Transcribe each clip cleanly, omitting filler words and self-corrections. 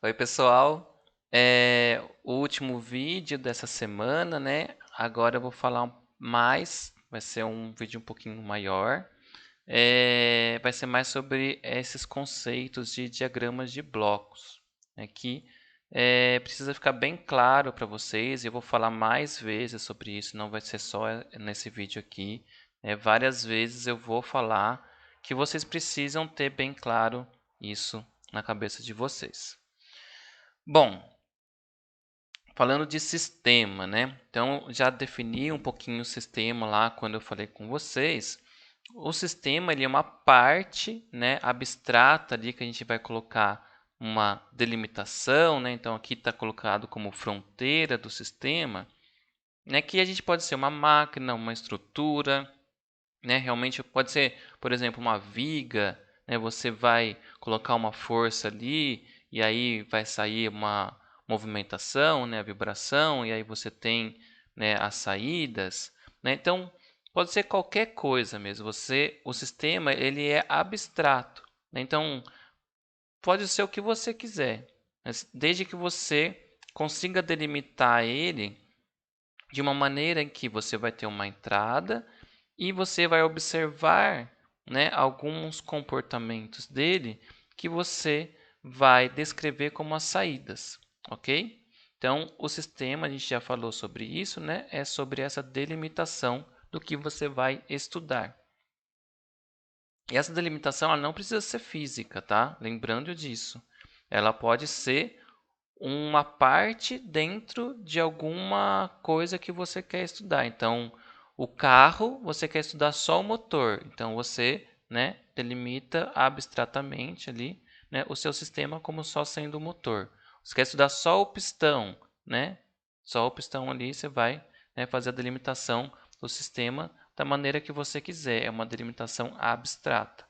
Oi, pessoal. O último vídeo dessa semana, né? Agora eu vou falar mais, vai ser um vídeo um pouquinho maior. Vai ser mais sobre esses conceitos de diagramas de blocos, né, que precisa ficar bem claro para vocês. Eu vou falar mais vezes sobre isso, não vai ser só nesse vídeo aqui. Várias vezes eu vou falar que vocês precisam ter bem claro isso na cabeça de vocês. Bom, falando de sistema, né? Então, já defini um pouquinho o sistema lá quando eu falei com vocês. O sistema ele é uma parte, né, abstrata ali que a gente vai colocar uma delimitação, né? Então, aqui está colocado como fronteira do sistema, né? Que a gente pode ser uma máquina, uma estrutura, né? Realmente pode ser, por exemplo, uma viga, né? Você vai colocar uma força ali e aí vai sair uma movimentação, né? A vibração, e aí você tem, né, as saídas, né? Então, pode ser qualquer coisa mesmo. O sistema ele é abstrato, né? Então, pode ser o que você quiser, mas desde que você consiga delimitar ele de uma maneira em que você vai ter uma entrada e você vai observar, né, alguns comportamentos dele que você vai descrever como as saídas, ok? Então, o sistema, a gente já falou sobre isso, né? É sobre essa delimitação do que você vai estudar. E essa delimitação ela não precisa ser física, tá? Lembrando disso. Ela pode ser uma parte dentro de alguma coisa que você quer estudar. Então, o carro, você quer estudar só o motor. Então, você, né, delimita abstratamente ali, né, o seu sistema como só sendo o motor. Você quer estudar só o pistão, né? Só o pistão ali, você vai, né, fazer a delimitação do sistema da maneira que você quiser. É uma delimitação abstrata.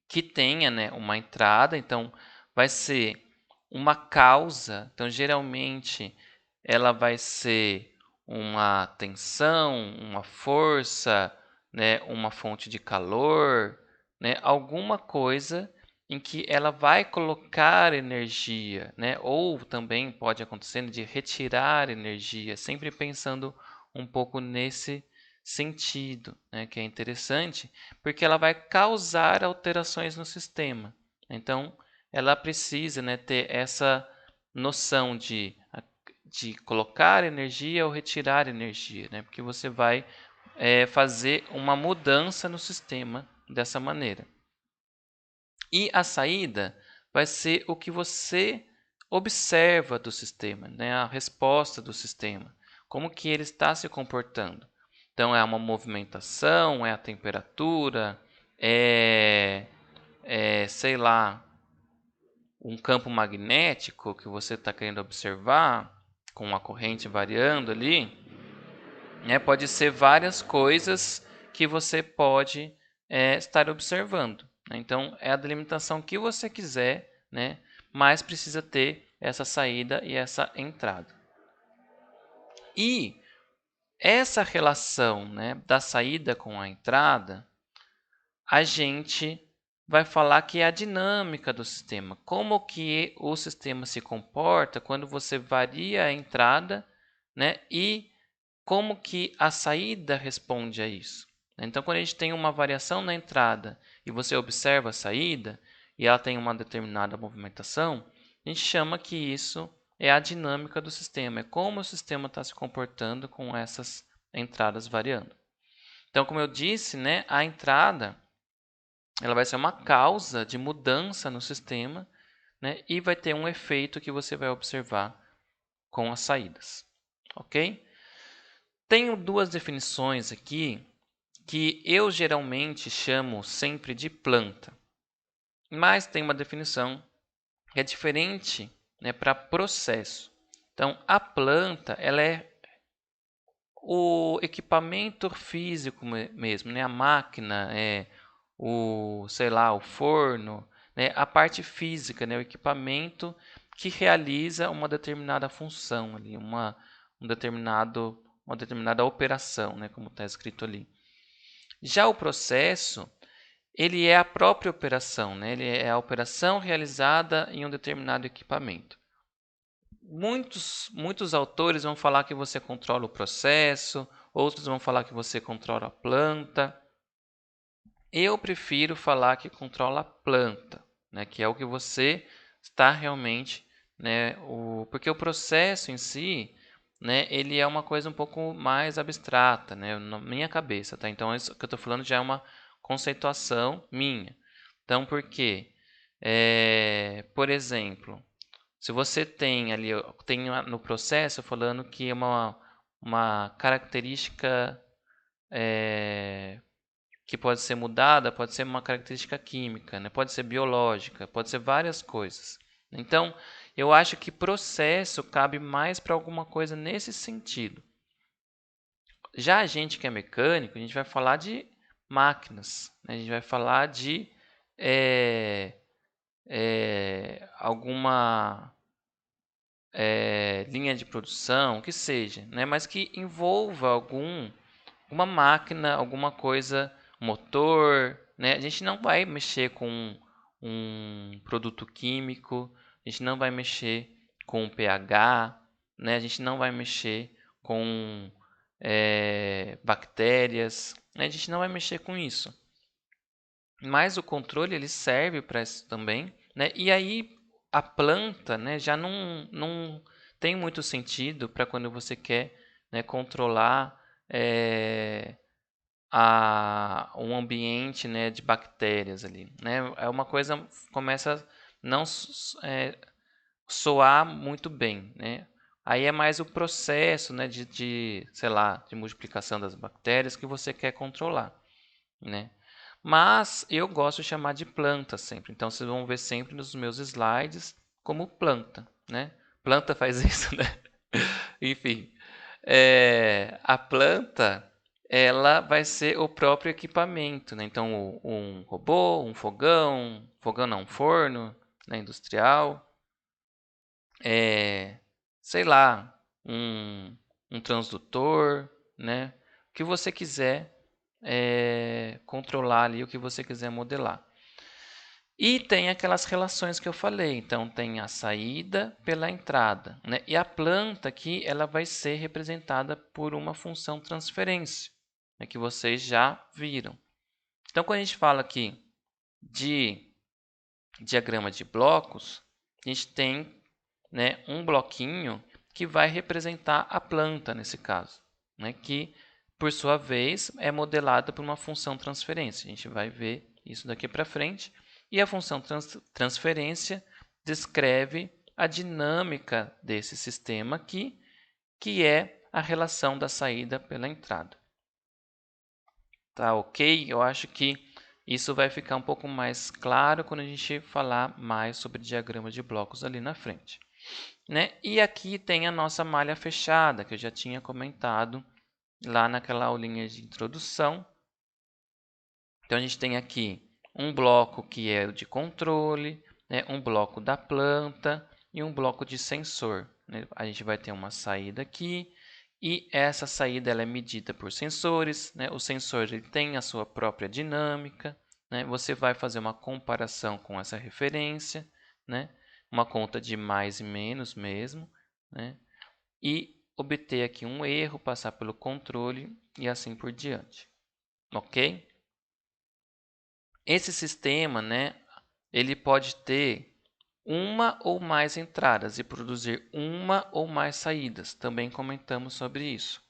Que tenha, né, uma entrada, então vai ser uma causa, então geralmente ela vai ser uma tensão, uma força, né, uma fonte de calor, né, alguma coisa em que ela vai colocar energia, né, ou também pode acontecer de retirar energia, sempre pensando um pouco nesse sentido, né, que é interessante, porque ela vai causar alterações no sistema. Então, ela precisa, né, ter essa noção de colocar energia ou retirar energia, né, porque você vai fazer uma mudança no sistema dessa maneira. E a saída vai ser o que você observa do sistema, né, a resposta do sistema, como que ele está se comportando. Então, é uma movimentação, é a temperatura, sei lá, um campo magnético que você está querendo observar, com a corrente variando ali, né? Pode ser várias coisas que você pode estar observando, né? Então, é a delimitação que você quiser, né? Mas precisa ter essa saída e essa entrada. E essa relação, né, da saída com a entrada, a gente vai falar que é a dinâmica do sistema, como que o sistema se comporta quando você varia a entrada, né, e como que a saída responde a isso. Então, quando a gente tem uma variação na entrada e você observa a saída e ela tem uma determinada movimentação, a gente chama que isso é a dinâmica do sistema, é como o sistema está se comportando com essas entradas variando. Então, como eu disse, né, a entrada ela vai ser uma causa de mudança no sistema, né, e vai ter um efeito que você vai observar com as saídas, ok? Tenho duas definições aqui que eu geralmente chamo sempre de planta, mas tem uma definição que é diferente, né, para processo. Então, a planta ela é o equipamento físico mesmo, né, a máquina, sei lá, o forno, né, a parte física, né, o equipamento que realiza uma determinada função ali, uma determinada operação, né, como está escrito ali. Já o processo, ele é a própria operação, né? Ele é a operação realizada em um determinado equipamento. Muitos autores vão falar que você controla o processo, outros vão falar que você controla a planta. Eu prefiro falar que controla a planta, né? Que é o que você está realmente, né? Porque o processo em si, né? Ele é uma coisa um pouco mais abstrata, né? Na minha cabeça, tá? Então isso que eu estou falando já é uma conceituação minha. Então por quê? Por exemplo, se você tem ali, tem no processo falando que é uma característica que pode ser mudada, pode ser uma característica química, né? Pode ser biológica, pode ser várias coisas. Então, eu acho que processo cabe mais para alguma coisa nesse sentido. Já a gente que é mecânico, a gente vai falar de máquinas, né? A gente vai falar de alguma linha de produção, que seja, né? Mas que envolva uma máquina, alguma coisa, motor, né? A gente não vai mexer com um produto químico, a gente não vai mexer com o pH, né? A gente não vai mexer com bactérias, né? A gente não vai mexer com isso. Mas o controle ele serve para isso também, né? E aí a planta, né, já não tem muito sentido para quando você quer, né, controlar um ambiente, né, de bactérias ali, né? É uma coisa começa a não soar muito bem, né? Aí é mais o processo, né, sei lá, de multiplicação das bactérias que você quer controlar, né? Mas eu gosto de chamar de planta sempre. Então vocês vão ver sempre nos meus slides como planta, né? Planta faz isso, né? Enfim, a planta ela vai ser o próprio equipamento, né? Então um robô, um fogão não, um forno, né, industrial, sei lá, um transdutor, né? O que você quiser controlar ali, o que você quiser modelar. E tem aquelas relações que eu falei, então tem a saída pela entrada, né? E a planta aqui ela vai ser representada por uma função transferência, né? Que vocês já viram. Então quando a gente fala aqui de diagrama de blocos, a gente tem, né, um bloquinho que vai representar a planta nesse caso, né? Que por sua vez é modelada por uma função transferência. A gente vai ver isso daqui para frente. E a função transferência descreve a dinâmica desse sistema aqui, que é a relação da saída pela entrada. Tá ok? Eu acho que isso vai ficar um pouco mais claro quando a gente falar mais sobre diagrama de blocos ali na frente, né? E aqui tem a nossa malha fechada, que eu já tinha comentado lá naquela aulinha de introdução. Então a gente tem aqui um bloco que é o de controle, né, um bloco da planta e um bloco de sensor, né? A gente vai ter uma saída aqui e essa saída ela é medida por sensores, né? O sensor ele tem a sua própria dinâmica, né? Você vai fazer uma comparação com essa referência, né? Uma conta de mais e menos mesmo, né? E obter aqui um erro, passar pelo controle e assim por diante, ok? Esse sistema, né, ele pode ter uma ou mais entradas e produzir uma ou mais saídas. Também comentamos sobre isso.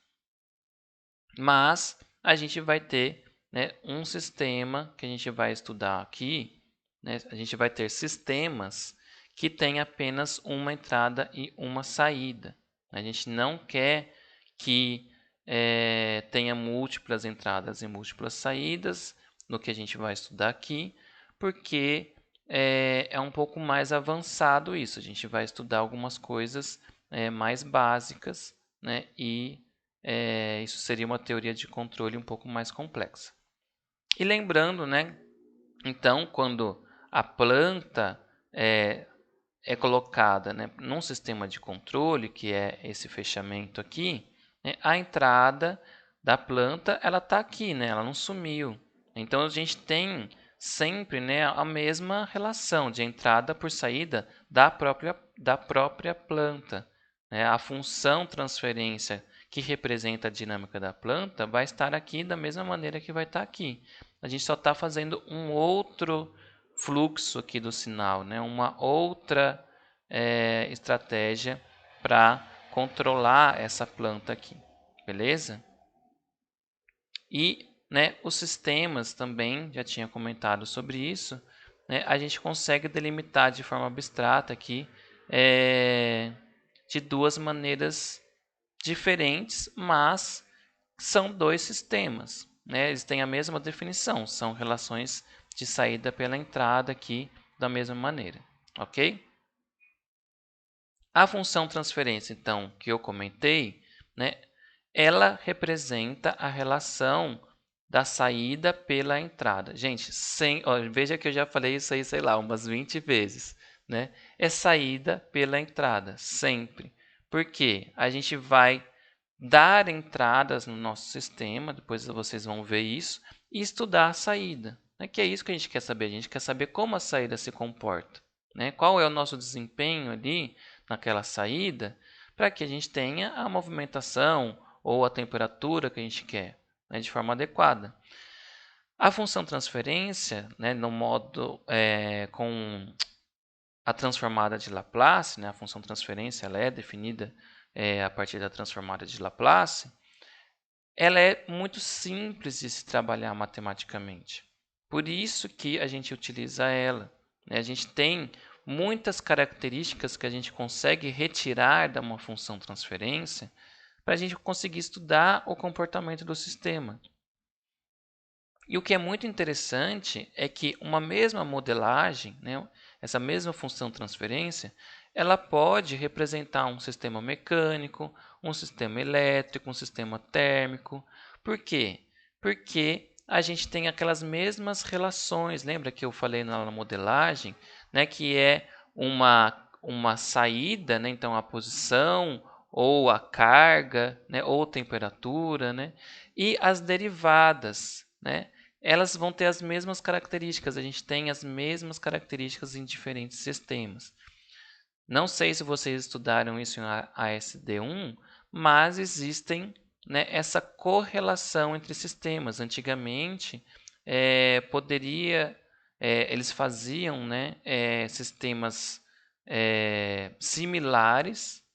Mas a gente vai ter, né, um sistema que a gente vai estudar aqui, né, a gente vai ter sistemas que têm apenas uma entrada e uma saída. A gente não quer que tenha múltiplas entradas e múltiplas saídas no que a gente vai estudar aqui, porque é um pouco mais avançado isso. A gente vai estudar algumas coisas mais básicas, né, e isso seria uma teoria de controle um pouco mais complexa. E lembrando, né, então, quando a planta é colocada, né, num sistema de controle, que é esse fechamento aqui, né, a entrada da planta ela está aqui, né, ela não sumiu. Então a gente tem sempre, né, a mesma relação de entrada por saída da própria planta, né? A função transferência que representa a dinâmica da planta vai estar aqui da mesma maneira que vai estar aqui. A gente só está fazendo um outro fluxo aqui do sinal, né? Uma outra estratégia para controlar essa planta aqui, beleza? E, né, os sistemas também, já tinha comentado sobre isso, né, a gente consegue delimitar de forma abstrata aqui de duas maneiras diferentes, mas são dois sistemas, né? Eles têm a mesma definição, são relações de saída pela entrada aqui da mesma maneira, ok? A função transferência, então, que eu comentei, né, ela representa a relação da saída pela entrada. Gente, veja que eu já falei isso aí, sei lá, umas 20 vezes, né? É saída pela entrada, sempre. Por quê? A gente vai dar entradas no nosso sistema, depois vocês vão ver isso, e estudar a saída. Né? Que é isso que a gente quer saber. A gente quer saber como a saída se comporta. Né? Qual é o nosso desempenho ali naquela saída, para que a gente tenha a movimentação ou a temperatura que a gente quer, né, de forma adequada. A função transferência, né, no modo com a transformada de Laplace, né, a função transferência ela é definida a partir da transformada de Laplace, ela é muito simples de se trabalhar matematicamente. Por isso que a gente utiliza ela. Né? A gente tem muitas características que a gente consegue retirar de uma função transferência para a gente conseguir estudar o comportamento do sistema. E o que é muito interessante é que uma mesma modelagem, né, essa mesma função transferência, ela pode representar um sistema mecânico, um sistema elétrico, um sistema térmico. Por quê? Porque a gente tem aquelas mesmas relações. Lembra que eu falei na modelagem, né, que é uma saída, né, então a posição ou a carga, né, ou temperatura, né, e as derivadas, né, elas vão ter as mesmas características. A gente tem as mesmas características em diferentes sistemas. Não sei se vocês estudaram isso em ASD1, mas existem, né, essa correlação entre sistemas. Antigamente, eles faziam, né, sistemas similares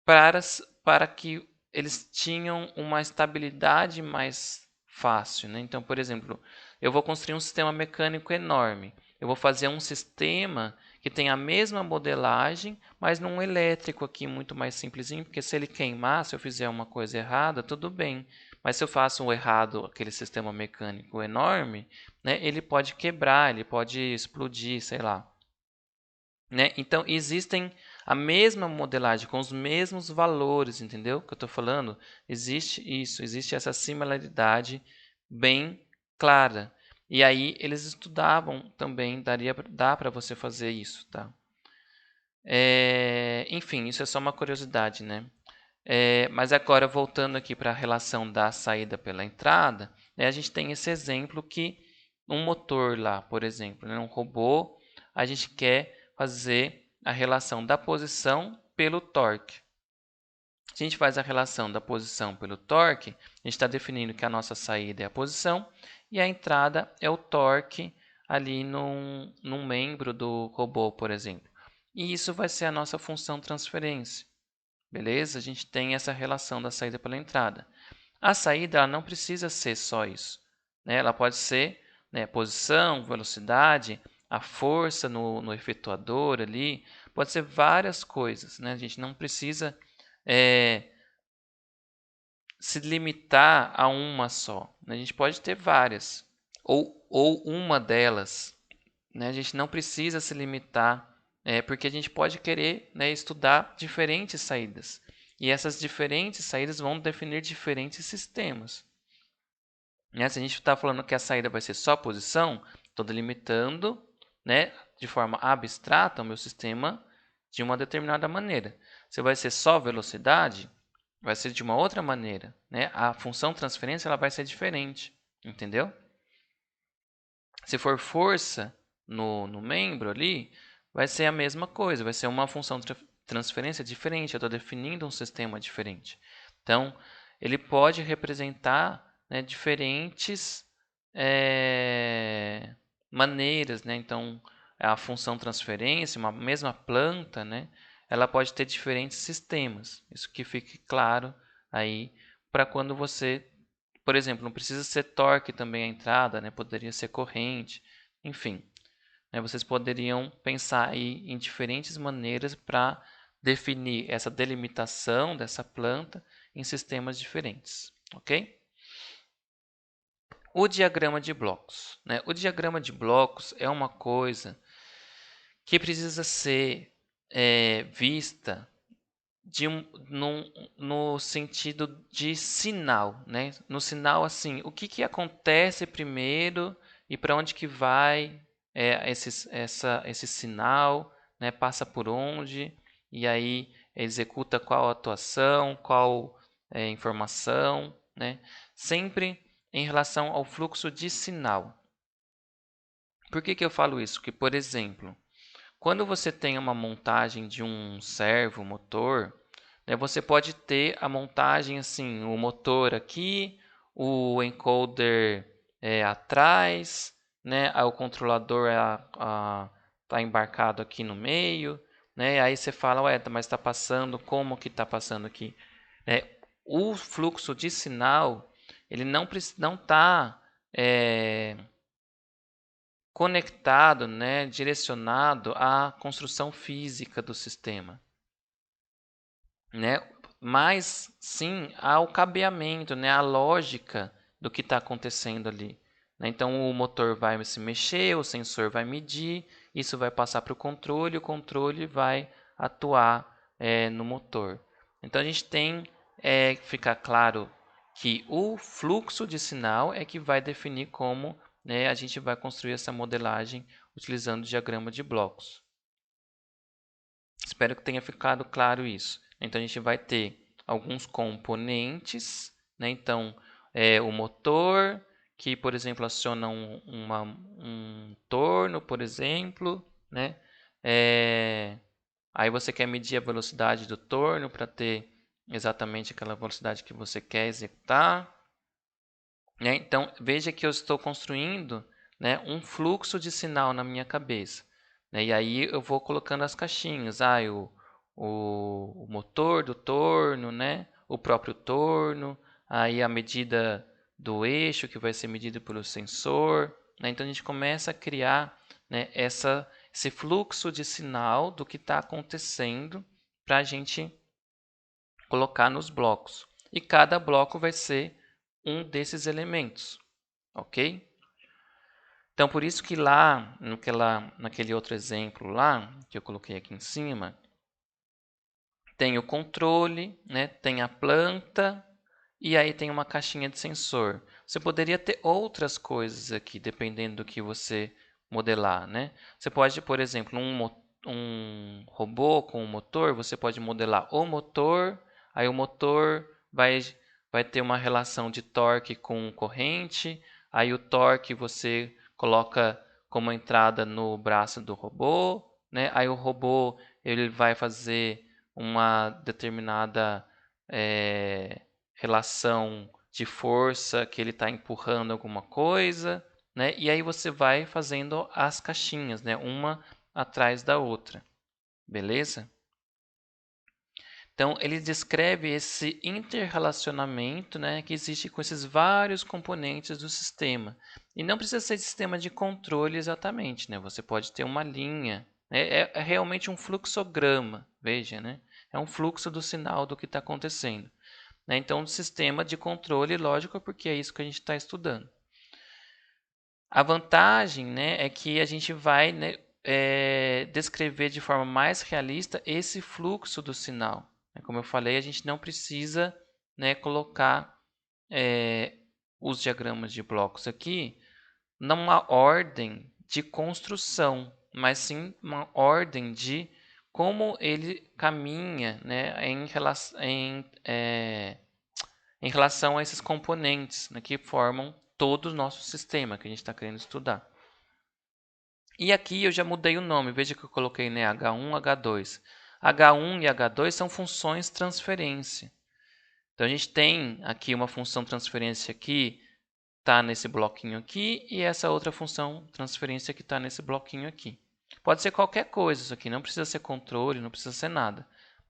para que eles tinham uma estabilidade mais fácil. Né? Então, por exemplo, eu vou construir um sistema mecânico enorme. Eu vou fazer um sistema que tem a mesma modelagem, mas num elétrico aqui muito mais simplesinho, porque se ele queimar, se eu fizer uma coisa errada, tudo bem. Mas se eu faço um errado, aquele sistema mecânico enorme, né, ele pode quebrar, ele pode explodir, sei lá. Né? Então, existem a mesma modelagem, com os mesmos valores, entendeu? O que eu estou falando? Existe isso, existe essa similaridade bem clara. E aí, eles estudavam também, dá para você fazer isso, tá? Enfim, isso é só uma curiosidade, né? Mas agora, voltando aqui para a relação da saída pela entrada, né, a gente tem esse exemplo que um motor lá, por exemplo, né, um robô, a gente quer fazer a relação da posição pelo torque. Se a gente faz a relação da posição pelo torque, a gente está definindo que a nossa saída é a posição e a entrada é o torque ali num membro do robô, por exemplo. E isso vai ser a nossa função transferência. Beleza? A gente tem essa relação da saída pela entrada. A saída ela não precisa ser só isso. Né? Ela pode ser, né, posição, velocidade, a força no efetuador ali. Pode ser várias coisas. Né? A gente não precisa se limitar a uma só. Né? A gente pode ter várias. Ou uma delas. Né? A gente não precisa se limitar, porque a gente pode querer, né, estudar diferentes saídas. E essas diferentes saídas vão definir diferentes sistemas. Né? Se a gente está falando que a saída vai ser só posição, estou delimitando, né, de forma abstrata o meu sistema de uma determinada maneira. Se vai ser só velocidade, vai ser de uma outra maneira. Né? A função transferência ela vai ser diferente. Entendeu? Se for força no membro ali, vai ser a mesma coisa, vai ser uma função de transferência diferente, eu estou definindo um sistema diferente. Então, ele pode representar, né, diferentes maneiras, né? Então, a função transferência, uma mesma planta, né, ela pode ter diferentes sistemas. Isso que fique claro aí para quando você, por exemplo, não precisa ser torque também a entrada, né? Poderia ser corrente, enfim. Né? Vocês poderiam pensar aí em diferentes maneiras para definir essa delimitação dessa planta em sistemas diferentes, ok? O diagrama de blocos, né? O diagrama de blocos é uma coisa que precisa ser vista no sentido de sinal, né? No sinal, assim, o que acontece primeiro e para onde que vai esse sinal, né? Passa por onde e aí executa qual atuação, qual informação, né? Sempre em relação ao fluxo de sinal. Por que eu falo isso? Que, por exemplo, quando você tem uma montagem de um servo motor, né, você pode ter a montagem assim, o motor aqui, o encoder atrás, né, o controlador tá embarcado aqui no meio, né, aí você fala, ué, mas está passando, como que está passando aqui? O fluxo de sinal, ele não está conectado, né, direcionado à construção física do sistema, né? Mas sim ao cabeamento, né, à lógica do que está acontecendo ali. Né? Então o motor vai se mexer, o sensor vai medir, isso vai passar para o controle vai atuar no motor. Então a gente tem que ficar claro que o fluxo de sinal é que vai definir como, né, a gente vai construir essa modelagem utilizando o diagrama de blocos. Espero que tenha ficado claro isso. Então a gente vai ter alguns componentes, né? Então o motor que, por exemplo, aciona um torno, por exemplo, né? Aí você quer medir a velocidade do torno para ter exatamente aquela velocidade que você quer executar. Né? Então, veja que eu estou construindo, né, um fluxo de sinal na minha cabeça. Né? E aí eu vou colocando as caixinhas. O motor do torno, né? O próprio torno, aí a medida do eixo que vai ser medido pelo sensor. Né? Então, a gente começa a criar, né, esse fluxo de sinal do que está acontecendo para a gente colocar nos blocos. E cada bloco vai ser um desses elementos, ok? Então, por isso que lá, naquele outro exemplo lá, que eu coloquei aqui em cima, tem o controle, né? Tem a planta e aí tem uma caixinha de sensor. Você poderia ter outras coisas aqui, dependendo do que você modelar, né? Você pode, por exemplo, um robô com um motor, você pode modelar o motor, aí o motor vai ter uma relação de torque com corrente, aí o torque você coloca como entrada no braço do robô, né? Aí o robô ele vai fazer uma determinada relação de força que ele está empurrando alguma coisa, né? E aí você vai fazendo as caixinhas, né? Uma atrás da outra, beleza? Então ele descreve esse interrelacionamento, né, que existe com esses vários componentes do sistema. E não precisa ser sistema de controle exatamente, né? Você pode ter uma linha, né? É realmente um fluxograma, veja, né? É um fluxo do sinal do que está acontecendo. Né? Então, um sistema de controle lógico, porque é isso que a gente está estudando. A vantagem, né, é que a gente vai, né, descrever de forma mais realista esse fluxo do sinal. Como eu falei, a gente não precisa, né, colocar os diagramas de blocos aqui numa ordem de construção, mas sim uma ordem de como ele caminha, né, em relação a esses componentes, né, que formam todo o nosso sistema que a gente está querendo estudar. E aqui eu já mudei o nome, veja que eu coloquei, né, H1, H2. H1 e H2 são funções transferência. Então a gente tem aqui uma função transferência que está nesse bloquinho aqui e essa outra função transferência que está nesse bloquinho aqui. Pode ser qualquer coisa isso aqui, não precisa ser controle, não precisa ser nada,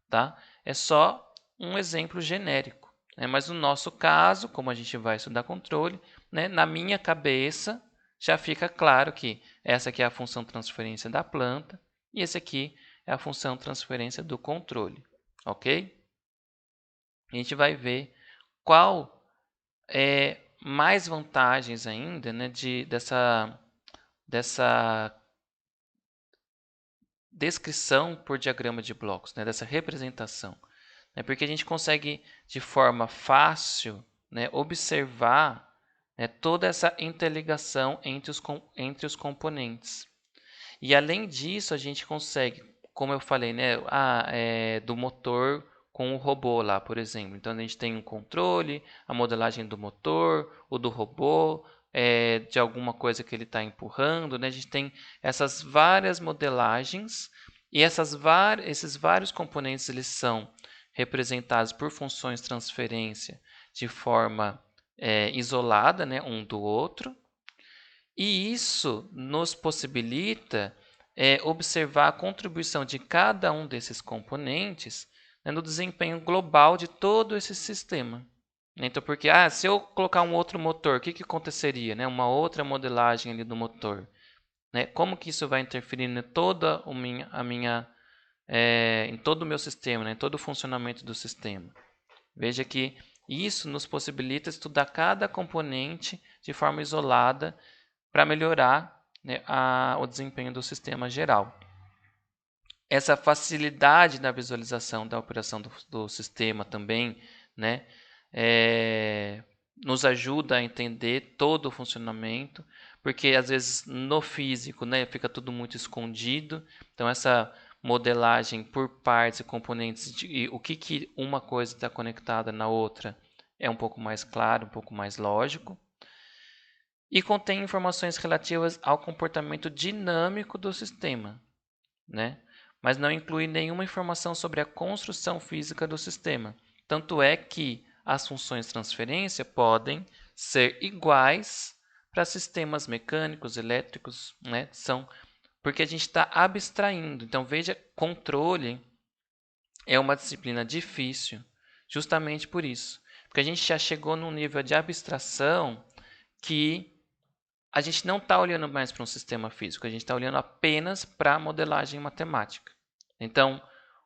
tá? É só um exemplo genérico, né? Mas no nosso caso, como a gente vai estudar controle, né, na minha cabeça já fica claro que essa aqui é a função transferência da planta e esse aqui é a função transferência do controle, ok? A gente vai ver qual é mais vantagens ainda, né, dessa descrição por diagrama de blocos, né, dessa representação. Né, porque a gente consegue, de forma fácil, né, observar, né, toda essa interligação entre os componentes. E além disso, a gente consegue, como eu falei, né, do motor com o robô lá, por exemplo. Então a gente tem um controle, a modelagem do motor, o do robô, de alguma coisa que ele está empurrando, né? A gente tem essas várias modelagens e esses vários componentes eles são representados por funções de transferência de forma isolada, né, um do outro. E isso nos possibilita observar a contribuição de cada um desses componentes, né, no desempenho global de todo esse sistema. Então, porque se eu colocar um outro motor, o que aconteceria? Né? Uma outra modelagem ali do motor. Né? Como que isso vai interferir em em todo o meu sistema, né? Em todo o funcionamento do sistema? Veja que isso nos possibilita estudar cada componente de forma isolada para melhorar, né, o desempenho do sistema geral. Essa facilidade na visualização da operação do sistema também, né, nos ajuda a entender todo o funcionamento, porque às vezes no físico, né, fica tudo muito escondido. Então essa modelagem por partes e componentes de o que uma coisa está conectada na outra é um pouco mais claro, um pouco mais lógico. E contém informações relativas ao comportamento dinâmico do sistema, né? Mas não inclui nenhuma informação sobre a construção física do sistema. Tanto é que as funções de transferência podem ser iguais para sistemas mecânicos, elétricos, né? Porque a gente está abstraindo. Então veja, controle é uma disciplina difícil, justamente por isso. Porque a gente já chegou num nível de abstração que a gente não está olhando mais para um sistema físico, a gente está olhando apenas para a modelagem matemática. Então,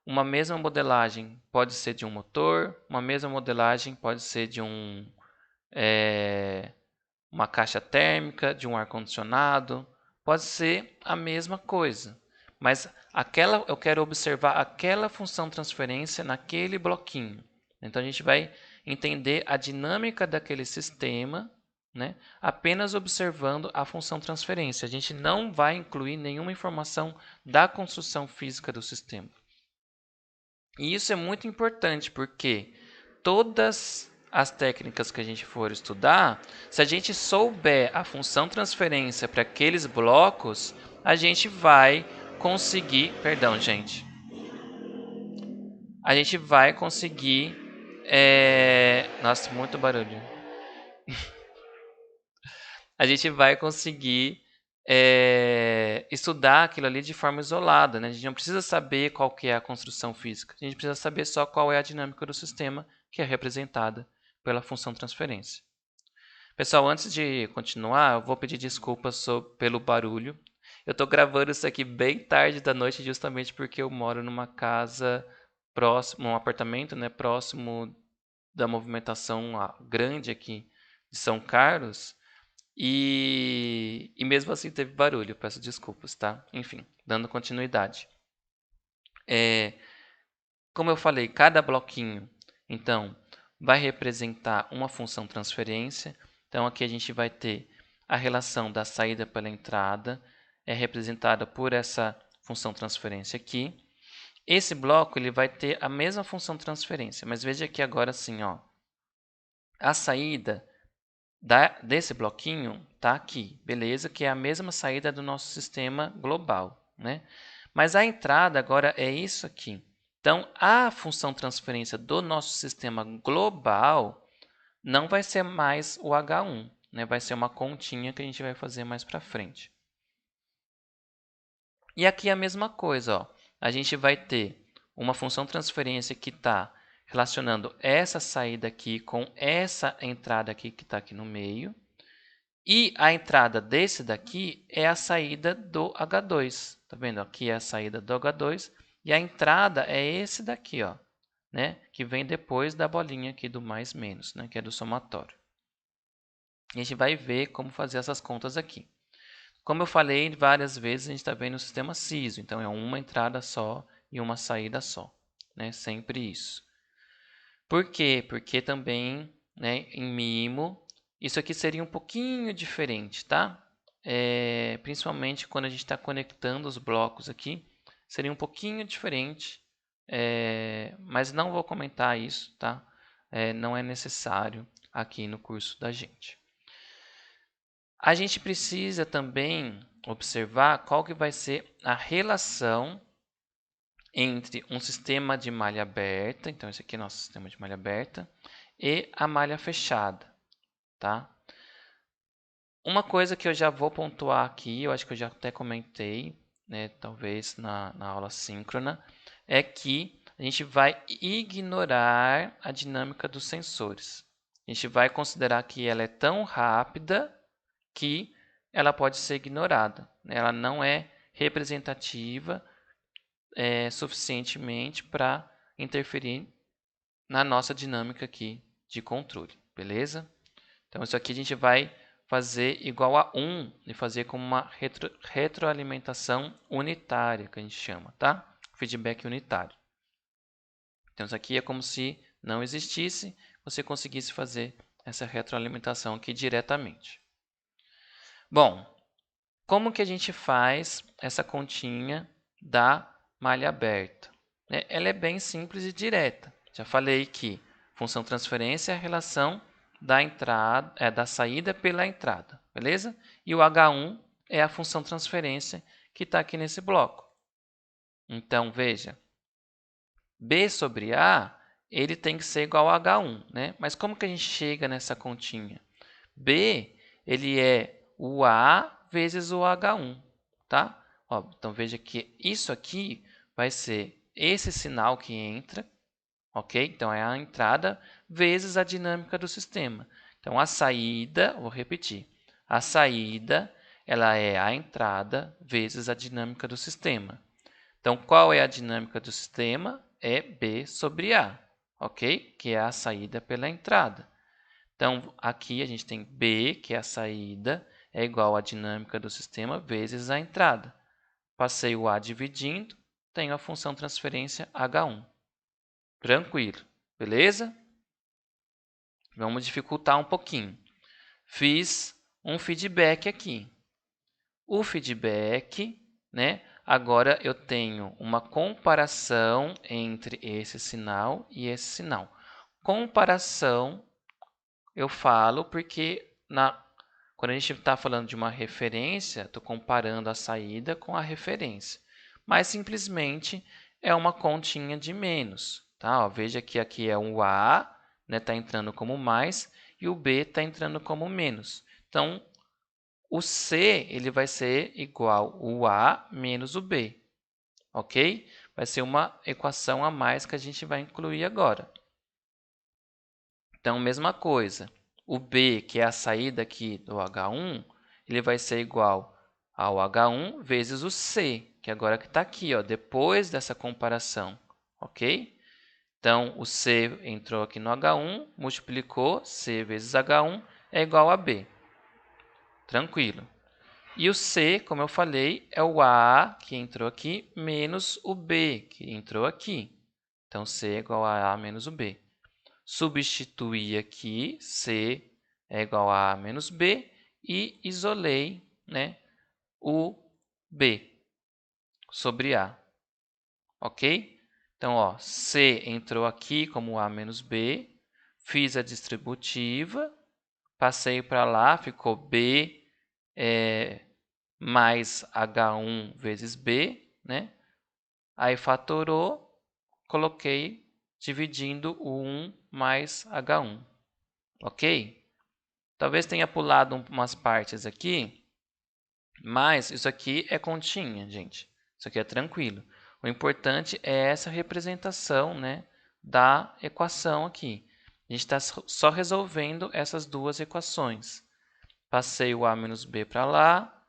uma mesma modelagem pode ser de um motor, uma mesma modelagem pode ser de uma caixa térmica, de um ar-condicionado, pode ser a mesma coisa. Mas eu quero observar aquela função transferência naquele bloquinho. Então a gente vai entender a dinâmica daquele sistema, né, apenas observando a função transferência. A gente não vai incluir nenhuma informação da construção física do sistema. E isso é muito importante porque todas as técnicas que a gente for estudar, se a gente souber a função transferência para aqueles blocos, a gente vai conseguir, perdão, gente, a gente vai conseguir, nossa, muito barulho. A gente vai conseguir estudar aquilo ali de forma isolada, né? A gente não precisa saber qual que é a construção física, a gente precisa saber só qual é a dinâmica do sistema que é representada pela função transferência. Pessoal, antes de continuar, eu vou pedir desculpas pelo barulho. Eu estou gravando isso aqui bem tarde da noite, justamente porque eu moro numa casa próximo, num apartamento, né, próximo da movimentação grande aqui de São Carlos. E mesmo assim teve barulho, peço desculpas, tá? Enfim, dando continuidade. Como eu falei, cada bloquinho, então, vai representar uma função transferência. Então, aqui a gente vai ter a relação da saída pela entrada, é representada por essa função transferência aqui. Esse bloco ele vai ter a mesma função transferência, mas veja aqui agora assim, ó, a saída desse bloquinho está aqui, beleza? Que é a mesma saída do nosso sistema global, né? Mas a entrada agora é isso aqui. Então, a função transferência do nosso sistema global não vai ser mais o H1, né? Vai ser uma continha que a gente vai fazer mais para frente. E aqui é a mesma coisa, ó. A gente vai ter uma função transferência que está relacionando essa saída aqui com essa entrada aqui que está aqui no meio. E a entrada desse daqui é a saída do H2. Tá vendo? Aqui é a saída do H2 e a entrada é esse daqui, ó, né? Que vem depois da bolinha aqui do mais menos, né? Que é do somatório. E a gente vai ver como fazer essas contas aqui. Como eu falei várias vezes, a gente está vendo o sistema CISO, então é uma entrada só e uma saída só, né? Sempre isso. Por quê? Porque também, né, em MIMO, isso aqui seria um pouquinho diferente, tá? Principalmente quando a gente está conectando os blocos aqui, seria um pouquinho diferente, mas não vou comentar isso, tá? Não é necessário aqui no curso da gente. A gente precisa também observar qual que vai ser a relação entre um sistema de malha aberta, então esse aqui é nosso sistema de malha aberta, e a malha fechada, tá? Uma coisa que eu já vou pontuar aqui, eu acho que eu já até comentei, né, talvez na aula síncrona, é que a gente vai ignorar a dinâmica dos sensores. A gente vai considerar que ela é tão rápida que ela pode ser ignorada. Ela não é representativa suficientemente para interferir na nossa dinâmica aqui de controle, beleza? Então, isso aqui a gente vai fazer igual a 1 e fazer como uma retroalimentação unitária, que a gente chama, tá? Feedback unitário. Então, isso aqui é como se não existisse, você conseguisse fazer essa retroalimentação aqui diretamente. Bom, como que a gente faz essa continha da malha aberta? Ela é bem simples e direta. Já falei que função transferência é a relação da entrada, da saída pela entrada, beleza? E o H1 é a função transferência que está aqui nesse bloco. Então, veja, B sobre A, ele tem que ser igual a H1, né? Mas como que a gente chega nessa continha? B, ele é o A vezes o H1, tá? Ó, então, veja que isso aqui vai ser esse sinal que entra, ok? Então, é a entrada vezes a dinâmica do sistema. Então, a saída, vou repetir, a saída, ela é a entrada vezes a dinâmica do sistema. Então, qual é a dinâmica do sistema? É B sobre A, ok? Que é a saída pela entrada. Então, aqui a gente tem B, que é a saída, é igual à dinâmica do sistema vezes a entrada. Passei o A dividindo, tenho a função transferência H1. Tranquilo, beleza? Vamos dificultar um pouquinho. Fiz um feedback aqui. O feedback, né? Agora eu tenho uma comparação entre esse sinal e esse sinal. Comparação eu falo porque quando a gente está falando de uma referência, estou comparando a saída com a referência. Mas simplesmente é uma continha de menos. Tá? Ó, veja que aqui é o A, está entrando como mais, e o B está entrando como menos. Então, o C ele vai ser igual o A menos o B. Ok? Vai ser uma equação a mais que a gente vai incluir agora. Então, mesma coisa. O B, que é a saída aqui do H1, ele vai ser igual ao H1 vezes o C, que agora que está aqui, ó, depois dessa comparação. Ok? Então, o C entrou aqui no H1, multiplicou, C vezes H1 é igual a B. Tranquilo. E o C, como eu falei, é o A, que entrou aqui, menos o B, que entrou aqui. Então, C é igual a A menos o B. Substituí aqui, C é igual a menos B, e isolei, né, o B sobre A. Ok? Então, ó, C entrou aqui como A menos B, fiz a distributiva, passei para lá, ficou B mais H1 vezes B, né? Aí fatorou, coloquei dividindo o 1 mais H1, ok? Talvez tenha pulado umas partes aqui, mas isso aqui é continha, gente. Isso aqui é tranquilo. O importante é essa representação, né, da equação aqui. A gente está só resolvendo essas duas equações. Passei o A menos B para lá,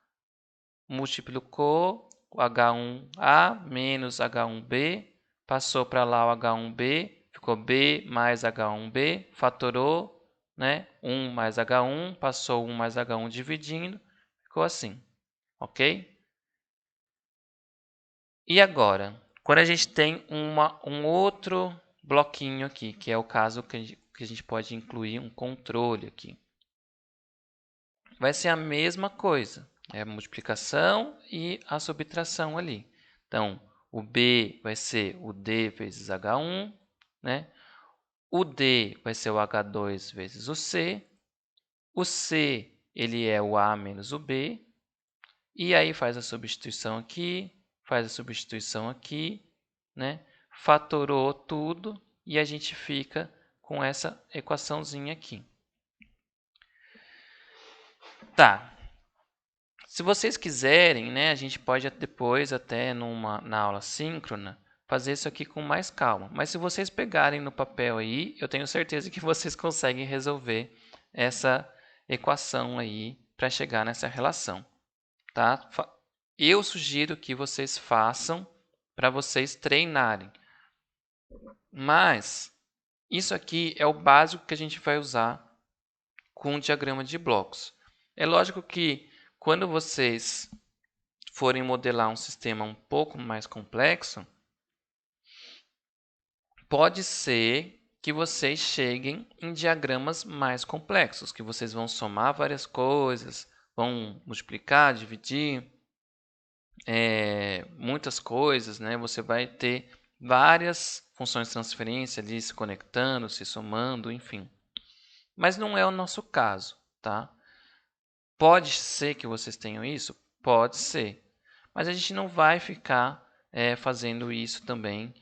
multiplicou o H1A menos H1B, passou para lá o H1B, ficou B mais H1B, fatorou, né? 1 mais H1, passou 1 mais H1 dividindo, ficou assim, ok? E agora, quando a gente tem um outro bloquinho aqui, que é o caso que a gente pode incluir um controle aqui. Vai ser a mesma coisa, é a multiplicação e a subtração ali. Então, o B vai ser o D vezes H1, né? O D vai ser o H2 vezes o C ele é o A menos o B, e aí faz a substituição aqui, faz a substituição aqui, né? Fatorou tudo e a gente fica com essa equaçãozinha aqui. Tá. Se vocês quiserem, né, a gente pode depois, até na aula síncrona, fazer isso aqui com mais calma. Mas se vocês pegarem no papel aí, eu tenho certeza que vocês conseguem resolver essa equação aí para chegar nessa relação, tá? Eu sugiro que vocês façam para vocês treinarem. Mas isso aqui é o básico que a gente vai usar com o diagrama de blocos. É lógico que quando vocês forem modelar um sistema um pouco mais complexo, pode ser que vocês cheguem em diagramas mais complexos, que vocês vão somar várias coisas, vão multiplicar, dividir, muitas coisas, né? Você vai ter várias funções de transferência ali se conectando, se somando, enfim. Mas não é o nosso caso, tá? Pode ser que vocês tenham isso? Pode ser. Mas a gente não vai ficar fazendo isso também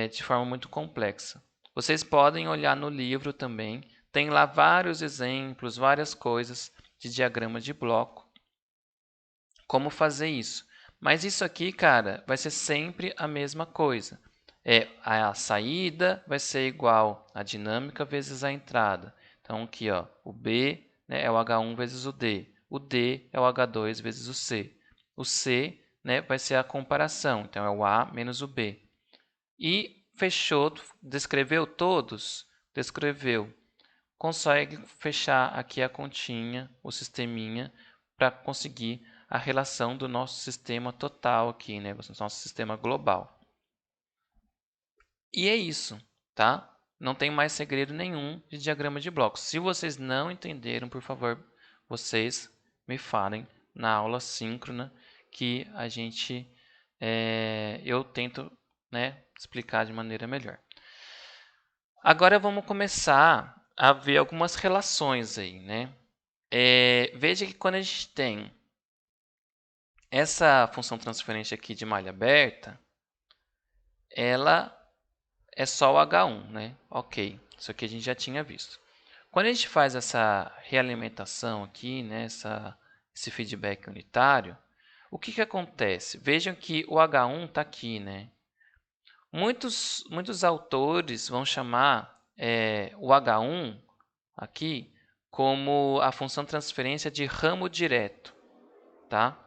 de forma muito complexa. Vocês podem olhar no livro também. Tem lá vários exemplos, várias coisas de diagrama de bloco. Como fazer isso. Mas isso aqui, cara, vai ser sempre a mesma coisa. A saída vai ser igual a dinâmica vezes a entrada. Então, aqui, ó, o B, né, é o H1 vezes o D. O D é o H2 vezes o C. O C, né, vai ser a comparação. Então, é o A menos o B. E fechou, descreveu todos? Descreveu. Consegue fechar aqui a continha, o sisteminha, para conseguir a relação do nosso sistema total aqui, né? Nosso sistema global. E é isso, tá? Não tem mais segredo nenhum de diagrama de blocos. Se vocês não entenderam, por favor, vocês me falem na aula síncrona que a gente eu tento, né, explicar de maneira melhor. Agora vamos começar a ver algumas relações aí, né? Veja que quando a gente tem essa função transferência aqui de malha aberta, ela é só o H1, né? Ok, isso aqui a gente já tinha visto. Quando a gente faz essa realimentação aqui, né, esse feedback unitário, o que acontece? Vejam que o H1 está aqui, né? Muitos autores vão chamar o H1 aqui como a função transferência de ramo direto, tá?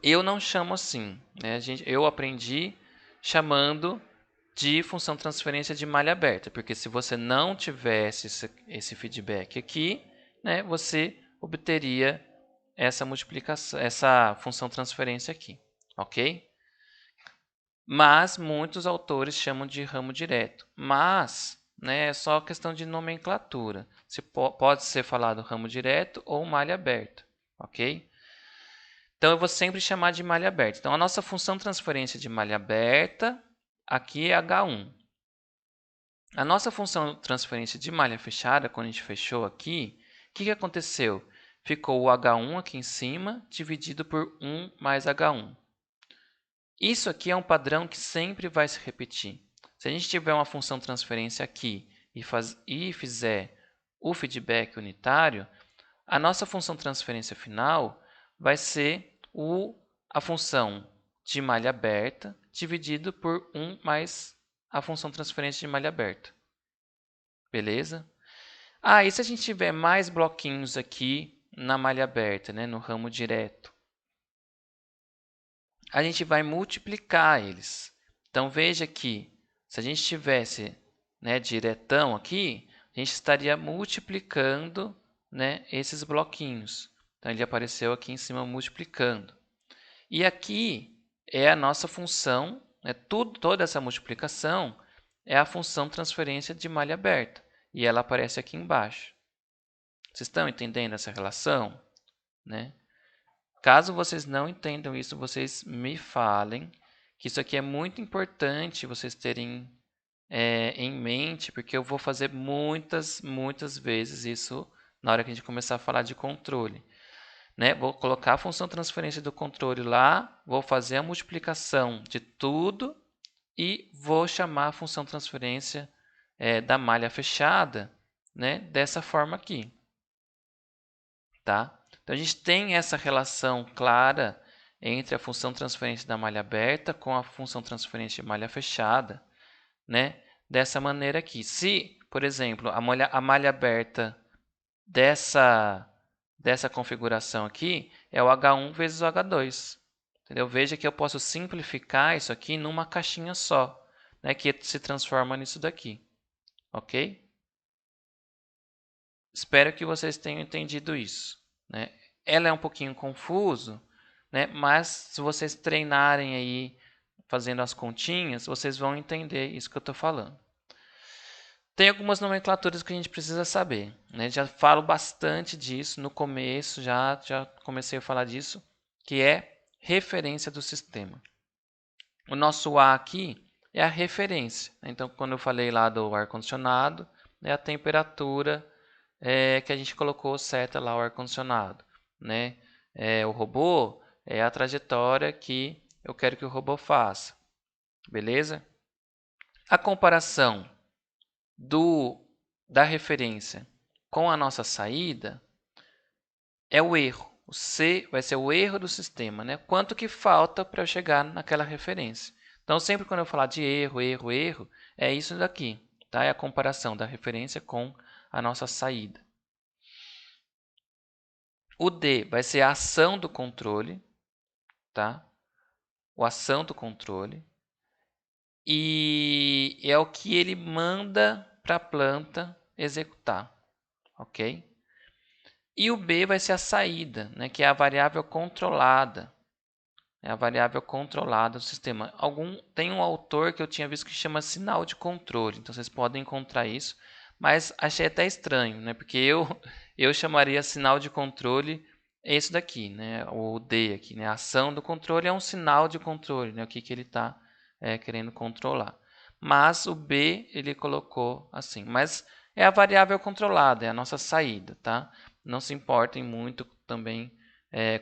Eu não chamo assim, né? Eu aprendi chamando de função transferência de malha aberta, porque se você não tivesse esse feedback aqui, né, você obteria essa multiplicação, essa função transferência aqui, ok? Mas muitos autores chamam de ramo direto, mas né, é só questão de nomenclatura. Pode ser falado ramo direto ou malha aberta, ok? Então eu vou sempre chamar de malha aberta. Então a nossa função transferência de malha aberta aqui é H1. A nossa função transferência de malha fechada, quando a gente fechou aqui, o que aconteceu? Ficou o H1 aqui em cima, dividido por 1 mais H1. Isso aqui é um padrão que sempre vai se repetir. Se a gente tiver uma função transferência aqui e fizer o feedback unitário, a nossa função transferência final vai ser a função de malha aberta dividido por 1 mais a função transferência de malha aberta. Beleza? E se a gente tiver mais bloquinhos aqui na malha aberta, né, no ramo direto? A gente vai multiplicar eles. Então, veja que se a gente tivesse, né, diretão aqui, a gente estaria multiplicando, né, esses bloquinhos. Então, ele apareceu aqui em cima multiplicando. E aqui é a nossa função, né, toda essa multiplicação é a função transferência de malha aberta. E ela aparece aqui embaixo. Vocês estão entendendo essa relação? Né? Caso vocês não entendam isso, vocês me falem, que isso aqui é muito importante vocês terem em mente, porque eu vou fazer muitas vezes isso na hora que a gente começar a falar de controle. Né? Vou colocar a função transferência do controle lá, vou fazer a multiplicação de tudo e vou chamar a função transferência da malha fechada, né, dessa forma aqui. Tá? Então, a gente tem essa relação clara entre a função transferência da malha aberta com a função transferência de malha fechada, né? Dessa maneira aqui. Se, por exemplo, a malha aberta dessa configuração aqui é o H1 vezes o H2. Entendeu? Veja que eu posso simplificar isso aqui numa caixinha só, né, que se transforma nisso daqui. Ok? Espero que vocês tenham entendido isso. Né? Ela é um pouquinho confuso, né? Mas se vocês treinarem aí fazendo as continhas, vocês vão entender isso que eu estou falando. Tem algumas nomenclaturas que a gente precisa saber. Né? Já falo bastante disso no começo, já comecei a falar disso, que é referência do sistema. O nosso A aqui é a referência. Então, quando eu falei lá do ar-condicionado, é a temperatura que a gente colocou seta lá o ar-condicionado. Né? O robô é a trajetória que eu quero que o robô faça. Beleza? A comparação da referência com a nossa saída é o erro. O C vai ser o erro do sistema, né? Quanto que falta para eu chegar naquela referência. Então, sempre quando eu falar de erro, é isso daqui. Tá? É a comparação da referência com a nossa saída. O D vai ser a ação do controle. Tá? A ação do controle. E é o que ele manda para a planta executar. Ok? E o B vai ser a saída, né, que é a variável controlada. É a variável controlada do sistema. Tem um autor que eu tinha visto que chama sinal de controle. Então, vocês podem encontrar isso. Mas achei até estranho, né, porque eu chamaria sinal de controle esse daqui, né, o D aqui. Né, a ação do controle é um sinal de controle, né, o que ele está querendo controlar. Mas o B ele colocou assim. Mas é a variável controlada, é a nossa saída. Tá? Não se importem muito também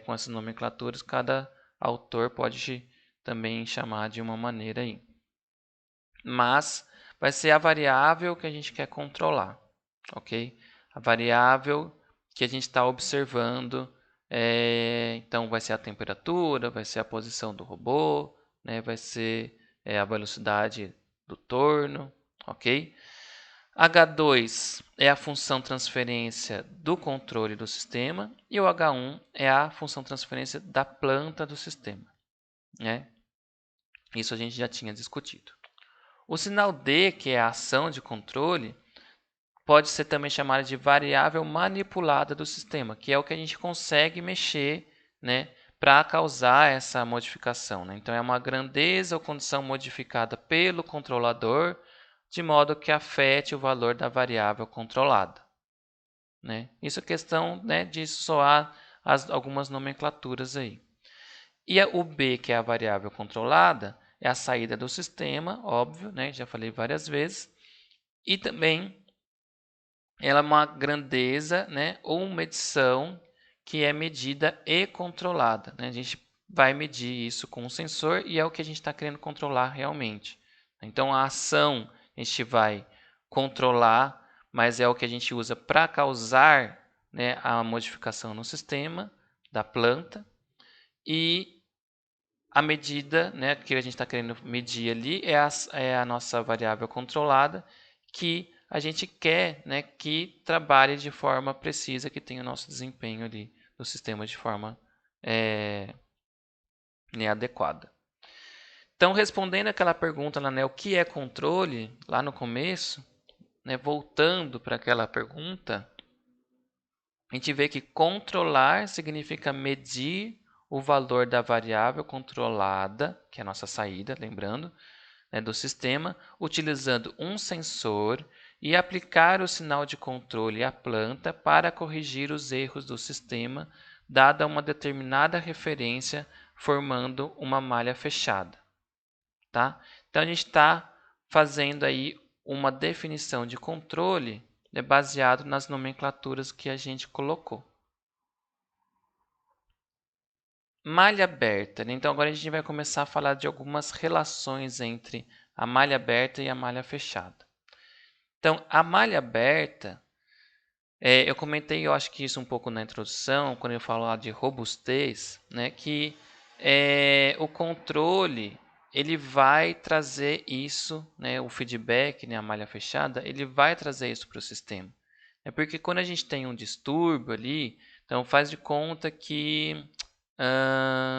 com essas nomenclaturas. Cada autor pode também chamar de uma maneira aí. Mas vai ser a variável que a gente quer controlar. Ok? A variável que a gente está observando. Então, vai ser a temperatura, vai ser a posição do robô, né? Vai ser a velocidade do torno. Ok? H2 é a função transferência do controle do sistema e o H1 é a função transferência da planta do sistema. Né? Isso a gente já tinha discutido. O sinal D, que é a ação de controle, pode ser também chamado de variável manipulada do sistema, que é o que a gente consegue mexer, né, para causar essa modificação. Né? Então, é uma grandeza ou condição modificada pelo controlador, de modo que afete o valor da variável controlada. Né? Isso é questão, né, de soar algumas nomenclaturas aí. E o B, que é a variável controlada, é a saída do sistema, óbvio, né? Já falei várias vezes. E também ela é uma grandeza, né, ou medição que é medida e controlada, né? A gente vai medir isso com um sensor e é o que a gente está querendo controlar realmente. Então a ação a gente vai controlar, mas é o que a gente usa para causar, né, a modificação no sistema da planta. E a medida, né, que a gente está querendo medir ali é a nossa variável controlada, que a gente quer, né, que trabalhe de forma precisa, que tenha o nosso desempenho ali do sistema de forma né, adequada. Então, respondendo aquela pergunta lá, né, o que é controle, lá no começo, né, voltando para aquela pergunta, a gente vê que controlar significa medir o valor da variável controlada, que é a nossa saída, lembrando, né, do sistema, utilizando um sensor e aplicar o sinal de controle à planta para corrigir os erros do sistema, dada uma determinada referência, formando uma malha fechada. Tá? Então, a gente está fazendo aí uma definição de controle, né, baseado nas nomenclaturas que a gente colocou. Malha aberta, né? Então agora a gente vai começar a falar de algumas relações entre a malha aberta e a malha fechada. Então, a malha aberta, eu comentei, eu acho que isso um pouco na introdução, quando eu falo lá de robustez, né, que o controle ele vai trazer isso, né, o feedback, né, a malha fechada, ele vai trazer isso para o sistema. É porque quando a gente tem um distúrbio ali, então faz de conta que,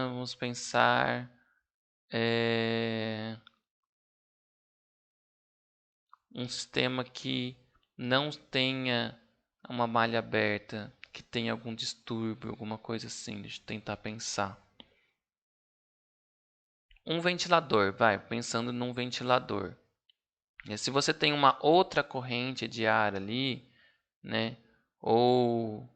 vamos pensar, um sistema que não tenha uma malha aberta, que tenha algum distúrbio, alguma coisa assim, deixa eu tentar pensar. Um ventilador, vai, pensando num ventilador. Se você tem uma outra corrente de ar ali, né, ou,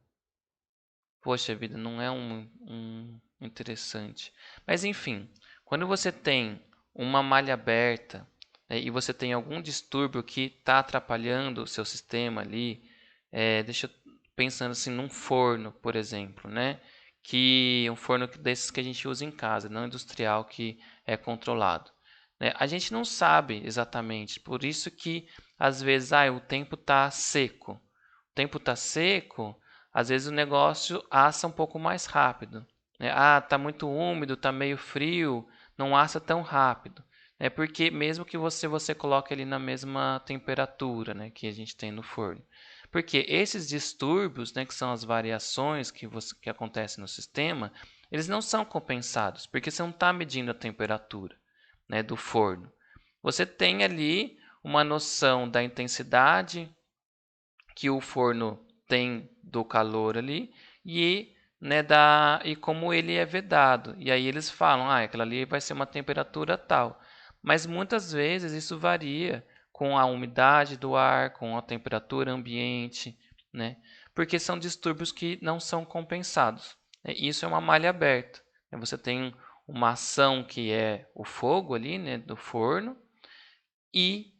poxa vida, não é um interessante. Mas enfim, quando você tem uma malha aberta, né, e você tem algum distúrbio que está atrapalhando o seu sistema ali, deixa eu pensando assim num forno, por exemplo, né? Que um forno desses que a gente usa em casa, não industrial, que é controlado. Né? A gente não sabe exatamente, por isso que às vezes o tempo está seco. O tempo está seco, às vezes o negócio assa um pouco mais rápido. Né? Está muito úmido, está meio frio, não assa tão rápido. É porque mesmo que você coloque ele na mesma temperatura, né, que a gente tem no forno. Porque esses distúrbios, né, que são as variações que acontecem no sistema, eles não são compensados, porque você não está medindo a temperatura, né, do forno. Você tem ali uma noção da intensidade que o forno tem do calor ali e, né, e como ele é vedado. E aí eles falam, aquela ali vai ser uma temperatura tal. Mas muitas vezes isso varia com a umidade do ar, com a temperatura ambiente, né? Porque são distúrbios que não são compensados. Isso é uma malha aberta. Você tem uma ação que é o fogo ali, né, do forno, e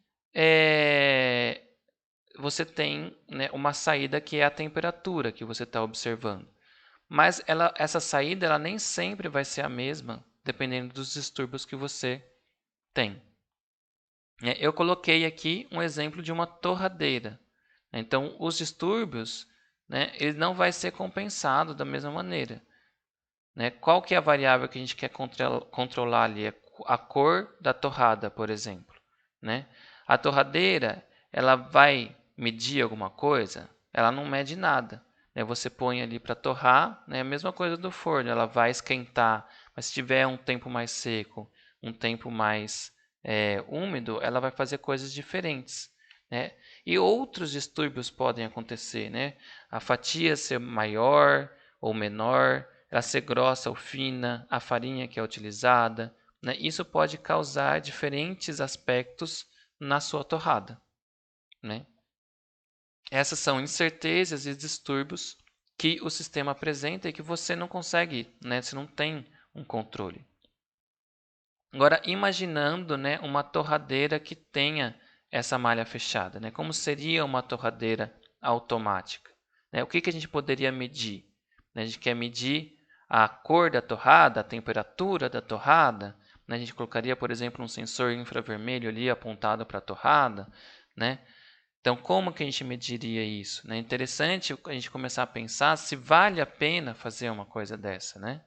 você tem, né, uma saída que é a temperatura que você está observando. Mas essa saída ela nem sempre vai ser a mesma, dependendo dos distúrbios que você tem. Eu coloquei aqui um exemplo de uma torradeira. Então, os distúrbios, né, ele não vai ser compensado da mesma maneira. Né? Qual que é a variável que a gente quer controlar ali? A cor da torrada, por exemplo. Né? A torradeira, ela vai medir alguma coisa? Ela não mede nada. Né? Você põe ali para torrar, né? A mesma coisa do forno, ela vai esquentar. Mas se tiver um tempo mais seco, um tempo mais úmido, ela vai fazer coisas diferentes. Né? E outros distúrbios podem acontecer. Né? A fatia ser maior ou menor, ela ser grossa ou fina, a farinha que é utilizada, né? Isso pode causar diferentes aspectos na sua torrada. Né? Essas são incertezas e distúrbios que o sistema apresenta e que você não consegue, né? Você não tem um controle. Agora, imaginando, né, uma torradeira que tenha essa malha fechada, né? Como seria uma torradeira automática, né? O que a gente poderia medir? Né? A gente quer medir a cor da torrada, a temperatura da torrada, né? A gente colocaria, por exemplo, um sensor infravermelho ali apontado para a torrada, né? Então, como que a gente mediria isso? É interessante a gente começar a pensar se vale a pena fazer uma coisa dessa, né?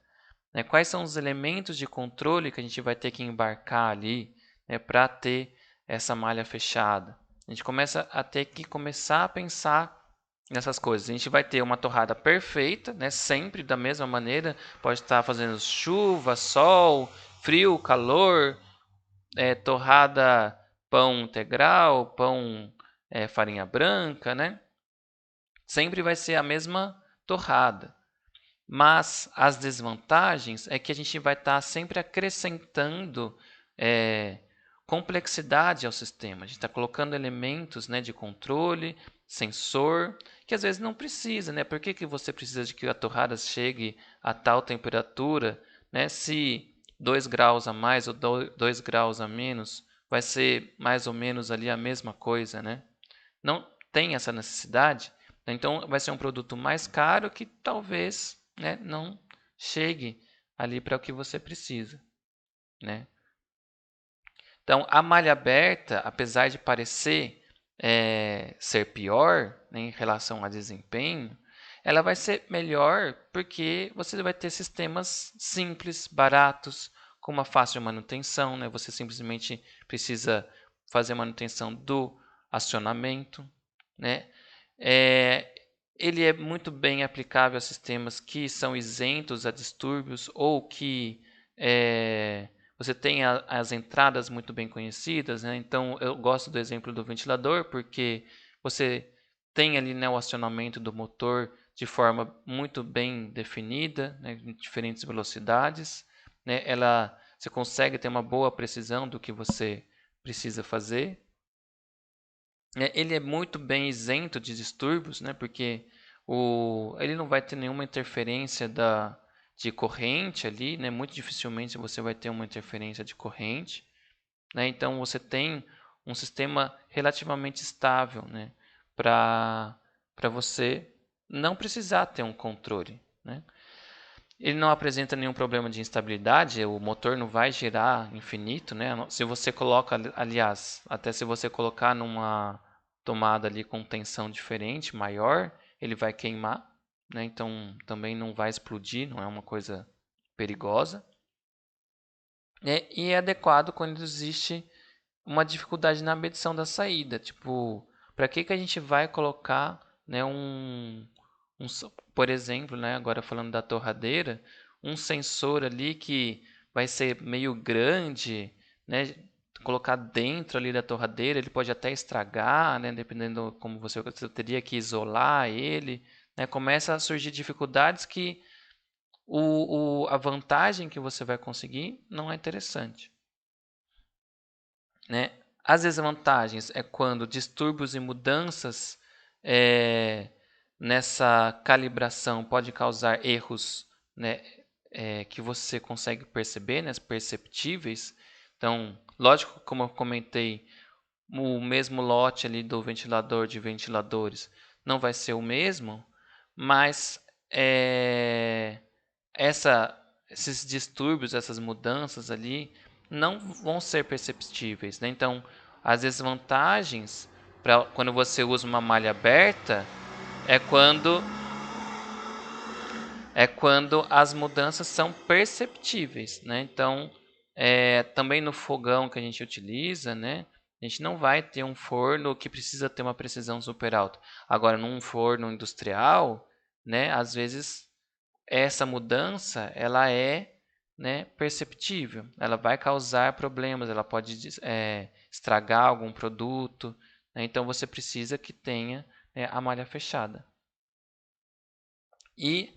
Quais são os elementos de controle que a gente vai ter que embarcar ali, né, para ter essa malha fechada? A gente começa a ter que começar a pensar nessas coisas. A gente vai ter uma torrada perfeita, né, sempre da mesma maneira. Pode estar fazendo chuva, sol, frio, calor, torrada pão integral, pão farinha branca, né? Sempre vai ser a mesma torrada. Mas as desvantagens é que a gente vai estar sempre acrescentando complexidade ao sistema. A gente está colocando elementos, né, de controle, sensor, que às vezes não precisa, né? Por que você precisa de que a torrada chegue a tal temperatura, né? Se 2 graus a mais ou 2 graus a menos vai ser mais ou menos ali a mesma coisa, né? Não tem essa necessidade, então vai ser um produto mais caro que talvez, né, não chegue ali para o que você precisa, né? Então, a malha aberta, apesar de parecer ser pior, né, em relação a desempenho, ela vai ser melhor porque você vai ter sistemas simples, baratos, com uma fácil manutenção, né? Você simplesmente precisa fazer a manutenção do acionamento, né? É, ele é muito bem aplicável a sistemas que são isentos a distúrbios ou que você tem as entradas muito bem conhecidas, né? Então eu gosto do exemplo do ventilador porque você tem ali, né, o acionamento do motor de forma muito bem definida, né, em diferentes velocidades, né? Você consegue ter uma boa precisão do que você precisa fazer. Ele é muito bem isento de distúrbios, né? Porque ele não vai ter nenhuma interferência de corrente ali, né? Muito dificilmente você vai ter uma interferência de corrente, né? Então você tem um sistema relativamente estável, né? Para você não precisar ter um controle, né? Ele não apresenta nenhum problema de instabilidade, o motor não vai girar infinito, né? Se você coloca, aliás, até se você colocar numa tomada ali com tensão diferente, maior, ele vai queimar, né? Então também não vai explodir, não é uma coisa perigosa. E é adequado quando existe uma dificuldade na medição da saída. Tipo, para que a gente vai colocar, né, por exemplo, né, agora falando da torradeira, um sensor ali que vai ser meio grande, né, colocar dentro ali da torradeira, ele pode até estragar, né, dependendo como você teria que isolar ele, né, começa a surgir dificuldades que a vantagem que você vai conseguir não é interessante, né? As desvantagens é quando distúrbios e mudanças nessa calibração pode causar erros, né, que você consegue perceber, né, perceptíveis. Então, lógico, como eu comentei, o mesmo lote ali do ventilador de ventiladores não vai ser o mesmo, mas esses distúrbios, essas mudanças ali, não vão ser perceptíveis, né? Então, as desvantagens para quando você usa uma malha aberta é quando as mudanças são perceptíveis, né? Então, também no fogão que a gente utiliza, né? A gente não vai ter um forno que precisa ter uma precisão super alta. Agora, num forno industrial, né? Às vezes essa mudança ela é, né, perceptível. Ela vai causar problemas, ela pode estragar algum produto, né? Então você precisa que tenha, né, a malha fechada. E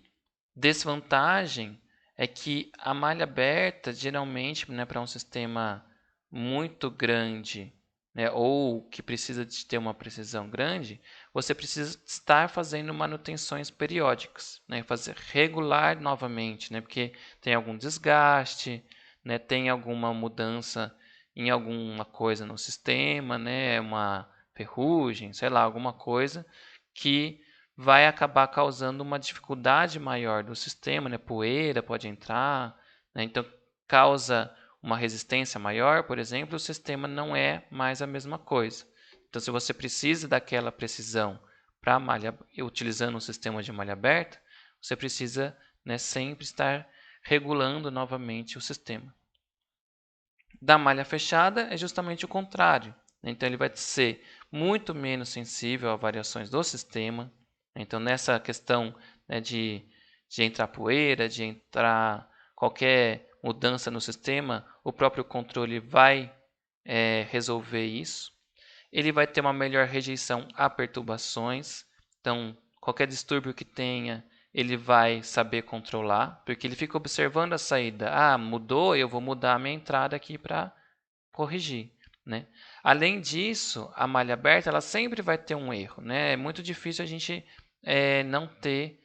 desvantagem é que a malha aberta, geralmente, né, para um sistema muito grande, né, ou que precisa de ter uma precisão grande, você precisa estar fazendo manutenções periódicas, né, fazer regular novamente, né, porque tem algum desgaste, né, tem alguma mudança em alguma coisa no sistema, né, uma ferrugem, sei lá, alguma coisa que vai acabar causando uma dificuldade maior do sistema, né, poeira pode entrar, né, então causa uma resistência maior, por exemplo, o sistema não é mais a mesma coisa. Então, se você precisa daquela precisão para malha, utilizando um sistema de malha aberta, você precisa, né, sempre estar regulando novamente o sistema. Da malha fechada é justamente o contrário. Então, ele vai ser muito menos sensível a variações do sistema. Então, nessa questão, né, de entrar poeira, de entrar qualquer mudança no sistema, o próprio controle vai resolver isso. Ele vai ter uma melhor rejeição a perturbações. Então, qualquer distúrbio que tenha, ele vai saber controlar, porque ele fica observando a saída. Ah, mudou, eu vou mudar a minha entrada aqui para corrigir, né? Além disso, a malha aberta ela sempre vai ter um erro, né? É muito difícil a gente não ter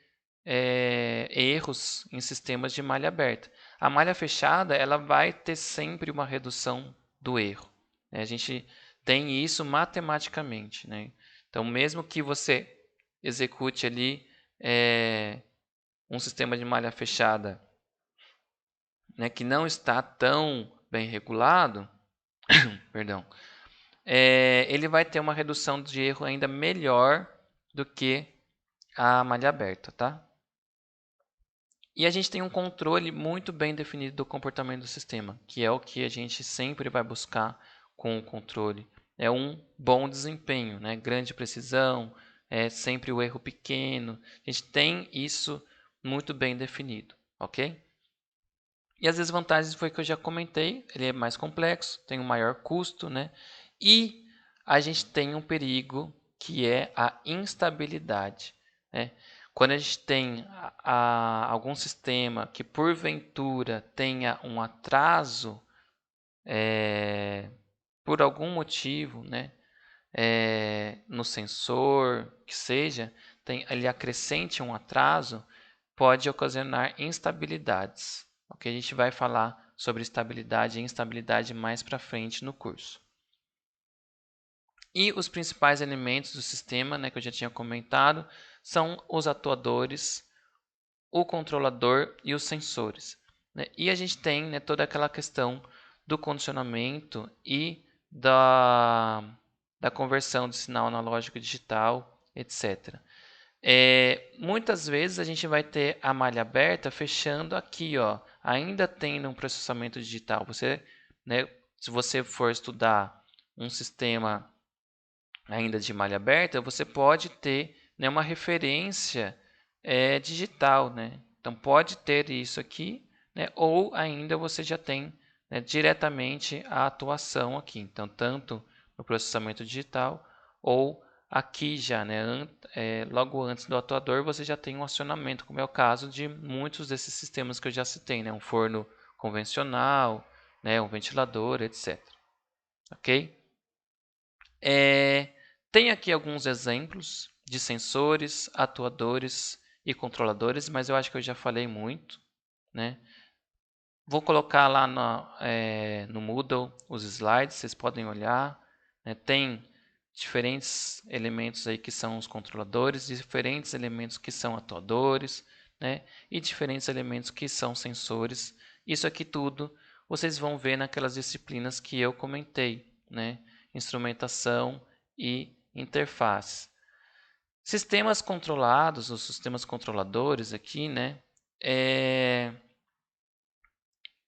erros em sistemas de malha aberta. A malha fechada ela vai ter sempre uma redução do erro, né? A gente tem isso matematicamente, né? Então, mesmo que você execute ali um sistema de malha fechada, né, que não está tão bem regulado, perdão, ele vai ter uma redução de erro ainda melhor do que a malha aberta, tá? E a gente tem um controle muito bem definido do comportamento do sistema, que é o que a gente sempre vai buscar com o controle. É um bom desempenho, né? Grande precisão, é sempre o erro pequeno. A gente tem isso muito bem definido, ok? E as desvantagens foi que eu já comentei, ele é mais complexo, tem um maior custo, né? E a gente tem um perigo que é a instabilidade, né? Quando a gente tem algum sistema que porventura tenha um atraso por algum motivo, né? No sensor, que seja, ele acrescente um atraso, pode ocasionar instabilidades. Ok? A gente vai falar sobre estabilidade e instabilidade mais para frente no curso. E os principais elementos do sistema, né, que eu já tinha comentado, são os atuadores, o controlador e os sensores, né? E a gente tem, né, toda aquela questão do condicionamento e da conversão de sinal analógico digital, etc. Muitas vezes a gente vai ter a malha aberta fechando aqui, ó, ainda tendo um processamento digital. Você, né, se você for estudar um sistema ainda de malha aberta, você pode ter, né, uma referência digital, né? Então pode ter isso aqui, né? Ou ainda você já tem, né, diretamente a atuação aqui. Então tanto no processamento digital ou aqui já, né, logo antes do atuador você já tem um acionamento, como é o caso de muitos desses sistemas que eu já citei, né? Um forno convencional, né, um ventilador, etc. Ok? Tem aqui alguns exemplos de sensores, atuadores e controladores, mas eu acho que eu já falei muito, né? Vou colocar lá no Moodle os slides, vocês podem olhar, né? Tem diferentes elementos aí que são os controladores, diferentes elementos que são atuadores, né? E diferentes elementos que são sensores. Isso aqui tudo vocês vão ver naquelas disciplinas que eu comentei, né? Instrumentação e interface. Sistemas controlados, os sistemas controladores aqui, né?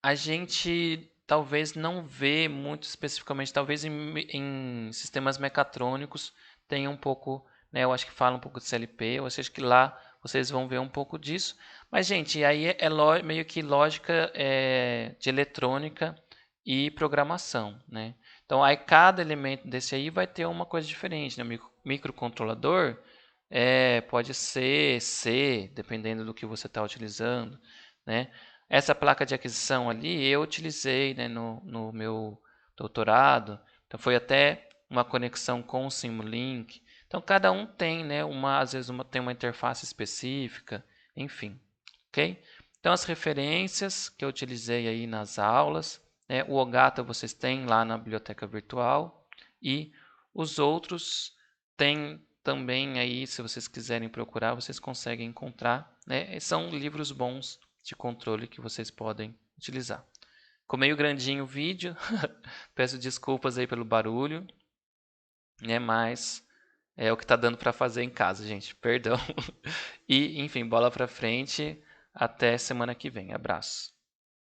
A gente talvez não vê muito especificamente, talvez em sistemas mecatrônicos tenha um pouco, né? Eu acho que fala um pouco de CLP, eu acho que lá vocês vão ver um pouco disso. Mas, gente, aí meio que lógica de eletrônica e programação, né? Então, aí cada elemento desse aí vai ter uma coisa diferente, né? Microcontrolador pode ser C, dependendo do que você está utilizando, né? Essa placa de aquisição ali eu utilizei, né, no meu doutorado, então foi até uma conexão com o Simulink. Então cada um tem, né, às vezes tem uma interface específica, enfim, ok? Então as referências que eu utilizei aí nas aulas, né? O OGata vocês têm lá na biblioteca virtual e os outros tem também aí, se vocês quiserem procurar, vocês conseguem encontrar, né? São livros bons de controle que vocês podem utilizar. Ficou meio grandinho o vídeo, peço desculpas aí pelo barulho, né? Mas é o que está dando para fazer em casa, gente, perdão. E, enfim, bola para frente, até semana que vem. Abraço.